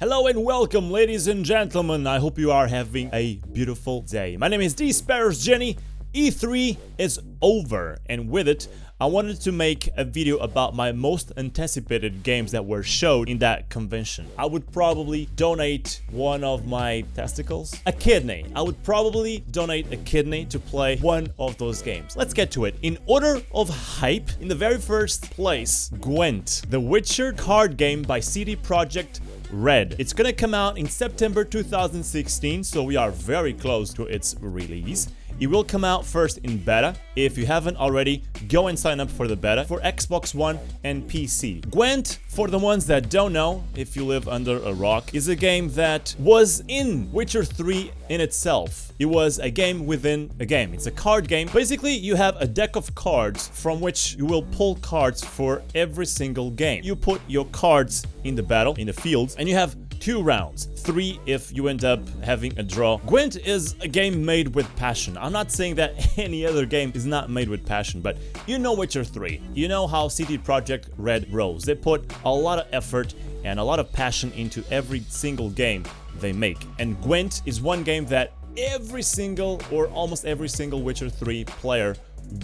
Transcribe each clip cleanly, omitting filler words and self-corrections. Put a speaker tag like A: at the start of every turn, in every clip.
A: Hello and welcome, ladies and gentlemen. I hope you are having a beautiful day. My name is TheSparrowsJourney. E3 is over, and with it, I wanted to make a video about my most anticipated games that were showed in that convention. I would probably donate one of my testicles, a kidney. I would probably donate a kidney to play one of those games. Let's get to it. In order of hype, in the very first place, Gwent, the Witcher card game by CD Projekt Red. It's gonna come out in September 2016, so we are very close to its release. It will come out first in beta. If you haven't already, go and sign up for the beta for Xbox One and PC. Gwent, for the ones that don't know, if you live under a rock, is a game that was in Witcher 3 in itself. It was a game within a game. It's a card game. Basically, you have a deck of cards from which you will pull cards for every single game. You put your cards in the battle, in the fields, and you have 2 rounds, 3 if you end up having a draw. Gwent is a game made with passion. I'm not saying that any other game is not made with passion, but you know Witcher 3. You know how CD Projekt Red rolls. They put a lot of effort and a lot of passion into every single game they make. And Gwent is one game that every single or almost every single Witcher 3 player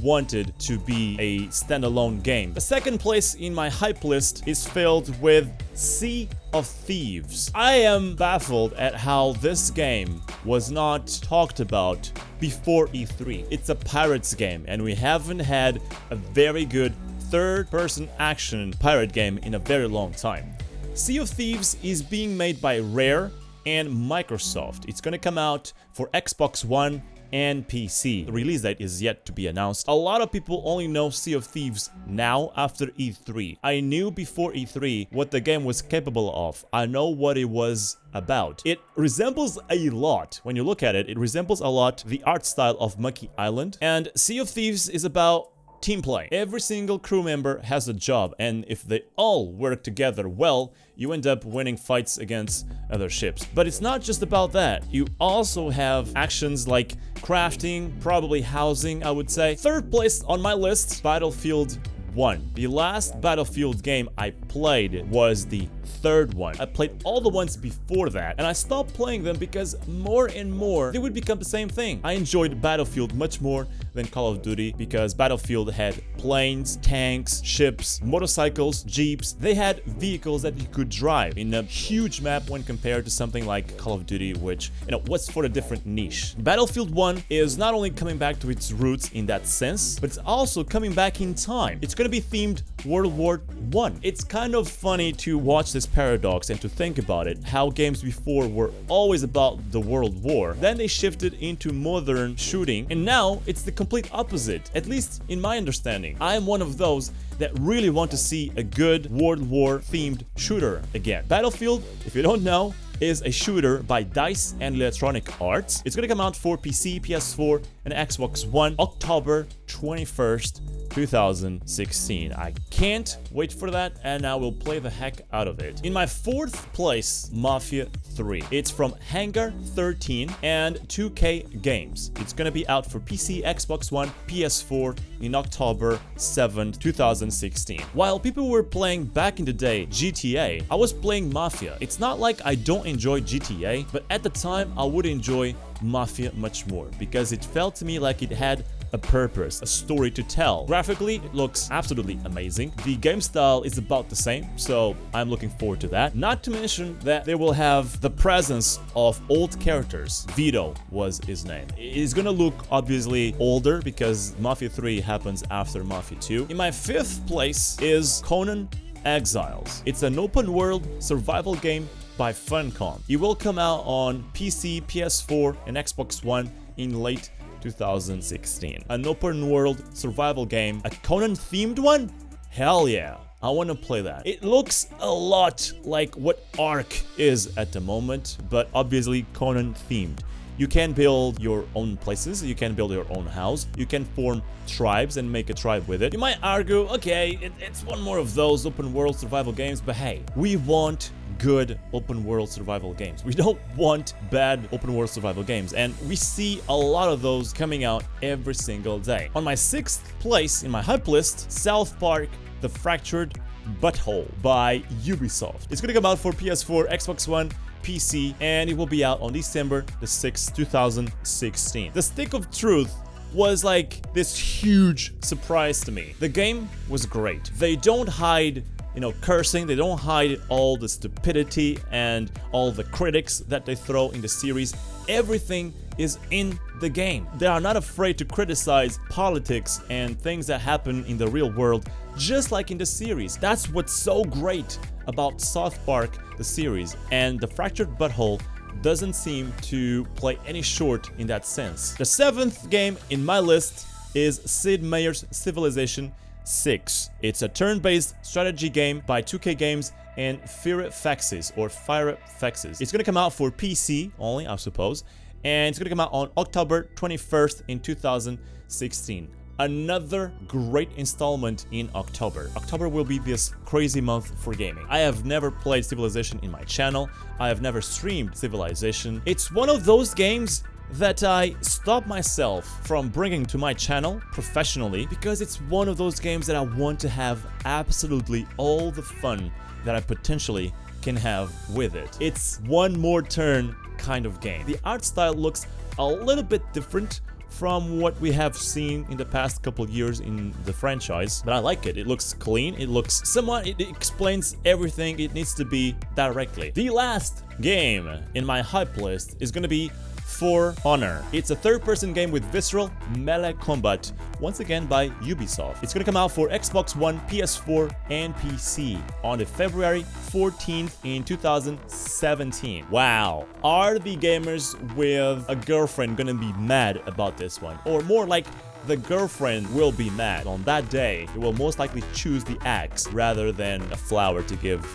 A: wanted to be a standalone game. The second place in my hype list is filled with Sea of Thieves. I am baffled at how this game was not talked about before E3. It's a pirates game, and we haven't had a very good third-person action pirate game in a very long time. Sea of Thieves is being made by Rare and Microsoft. It's gonna come out for Xbox One and PC. The release date is yet to be announced. A lot of people only know Sea of Thieves now after E3. I knew before E3 what the game was capable of. I know what it was about. It resembles a lot, when you look at it, it resembles a lot the art style of Monkey Island. And Sea of Thieves is about team play. Every single crew member has a job, and if they all work together well, you end up winning fights against other ships. But it's not just about that. You also have actions like crafting, probably housing, I would say. Third place on my list, Battlefield 1. The last Battlefield game I played was the third one. I played all the ones before that, and I stopped playing them because more and more they would become the same thing. I enjoyed Battlefield much more than Call of Duty because Battlefield had planes, tanks, ships, motorcycles, jeeps. They had vehicles that you could drive in a huge map when compared to something like Call of Duty, which, was for a different niche. Battlefield 1 is not only coming back to its roots in that sense, but it's also coming back in time. It's gonna be themed World War I. It's kind of funny to watch this paradox and to think about it, how games before were always about the World War, then they shifted into modern shooting, and now it's the complete opposite, at least in my understanding. I am one of those that really want to see a good World War themed shooter again. Battlefield, if you don't know, is a shooter by DICE and Electronic Arts. It's gonna come out for PC, PS4, and Xbox One October 21st, 2016. I can't wait for that, and I will play the heck out of it. In my fourth place, Mafia 3. It's from Hangar 13 and 2K Games. It's gonna be out for PC, Xbox One, PS4 in October 7th, 2016. While people were playing back in the day GTA, I was playing Mafia. It's not like I don't enjoy GTA, but at the time I would enjoy Mafia much more because it felt to me like it had a purpose, a story to tell. Graphically, it looks absolutely amazing. The game style is about the same, so I'm looking forward to that. Not to mention that they will have the presence of old characters. Vito was his name. He's gonna look obviously older because Mafia 3 happens after Mafia 2. In my fifth place is Conan Exiles. It's an open world survival game by Funcom. It will come out on PC, PS4, and Xbox One in late 2016. An open world survival game, a Conan themed one? Hell yeah, I want to play that. It looks a lot like what Ark is at the moment, but obviously Conan themed. You can build your own places, you can build your own house, you can form tribes and make a tribe with it. You might argue, okay, it's one more of those open world survival games, but hey, we want good open world survival games. We don't want bad open world survival games, and we see a lot of those coming out every single day. On my sixth place in my hype list, South Park: The Fractured Butthole by Ubisoft. It's gonna come out for PS4, Xbox One, PC, and it will be out on December the 6th, 2016. The Stick of Truth was like this huge surprise to me. The game was great. They don't hide, you know, cursing. They don't hide all the stupidity and all the critics that they throw in the series. Everything is in the game. They are not afraid to criticize politics and things that happen in the real world, just like in the series. That's what's so great about South Park, the series, and the Fractured Butthole doesn't seem to play any short in that sense. The 7th game in my list is Sid Meier's Civilization 6. It's a turn-based strategy game by 2K Games and Fire Faxes. It's gonna come out for PC only, I suppose, and it's gonna come out on October 21st in 2016. Another great installment in October. October will be this crazy month for gaming. I have never played Civilization in my channel. I have never streamed Civilization. It's one of those games that I stop myself from bringing to my channel professionally because it's one of those games that I want to have absolutely all the fun that I potentially can have with it. It's one more turn kind of game. The art style looks a little bit different from what we have seen in the past couple years in the franchise, but I like it. It looks clean, it looks somewhat, it explains everything it needs to be directly. The last game in my hype list is gonna be For Honor. It's a third-person game with visceral melee combat, once again by Ubisoft. It's gonna come out for Xbox One, PS4, and PC on the February 14th in 2017. Wow. Are the gamers with a girlfriend gonna be mad about this one? Or more like, the girlfriend will be mad. On that day, he will most likely choose the axe rather than a flower to give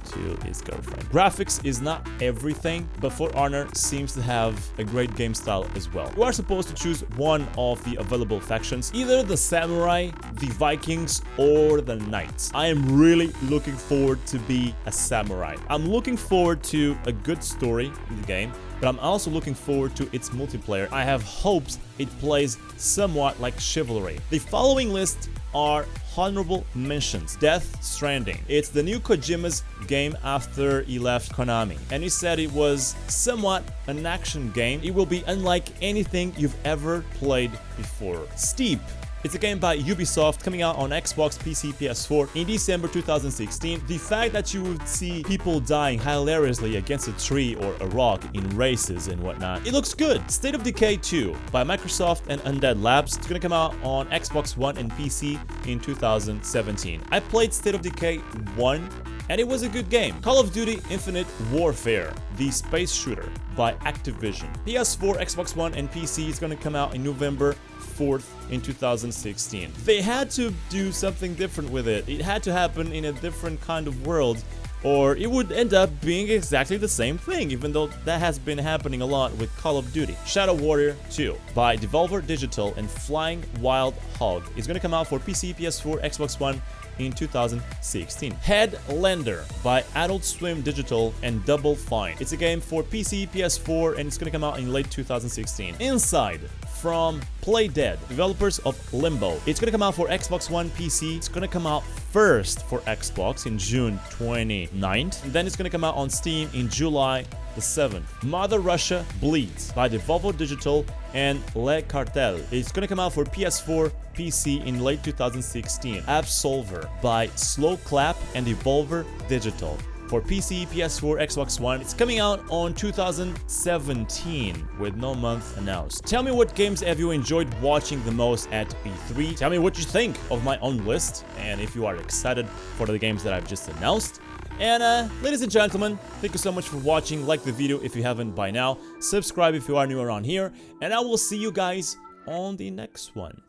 A: to his girlfriend. Graphics is not everything, but For Honor seems to have a great game style as well. You are supposed to choose one of the available factions, either the samurai, the Vikings, or the knights. I am really looking forward to be a samurai. I'm looking forward to a good story in the game, but I'm also looking forward to its multiplayer. I have hopes it plays somewhat like Chivalry. The following list are honorable mentions. Death Stranding. It's the new Kojima's game after he left Konami, and he said it was somewhat an action game. It will be unlike anything you've ever played before. Steep. It's a game by Ubisoft coming out on Xbox, PC, PS4 in December 2016. The fact that you would see people dying hilariously against a tree or a rock in races and whatnot, it looks good. State of Decay 2 by Microsoft and Undead Labs. It's gonna come out on Xbox One and PC in 2017. I played State of Decay 1 and it was a good game. Call of Duty Infinite Warfare, the space shooter by Activision. PS4, Xbox One, and PC is gonna come out in November 4th in 2016. They had to do something different with it. It had to happen in a different kind of world, or it would end up being exactly the same thing, even though that has been happening a lot with Call of Duty. Shadow Warrior 2 by Devolver Digital and Flying Wild Hog is gonna come out for PC, PS4, Xbox One in 2016. Headlander by Adult Swim Digital and Double Fine. It's a game for PC, PS4, and it's gonna come out in late 2016. Inside from Playdead, developers of Limbo. It's gonna come out for Xbox One, PC. It's gonna come out first for Xbox in June 29th, and then it's gonna come out on Steam in July the 7th. Mother Russia Bleeds by Devolver Digital and Le Cartel. It's gonna come out for PS4, PC in late 2016. Absolver by Slow Clap and Devolver Digital. For PC, PS4, Xbox One, it's coming out on 2017 with no month announced. Tell me what games have you enjoyed watching the most at E3. Tell me what you think of my own list and if you are excited for the games that I've just announced. And ladies and gentlemen, thank you so much for watching. Like the video if you haven't by now. Subscribe if you are new around here. And I will see you guys on the next one.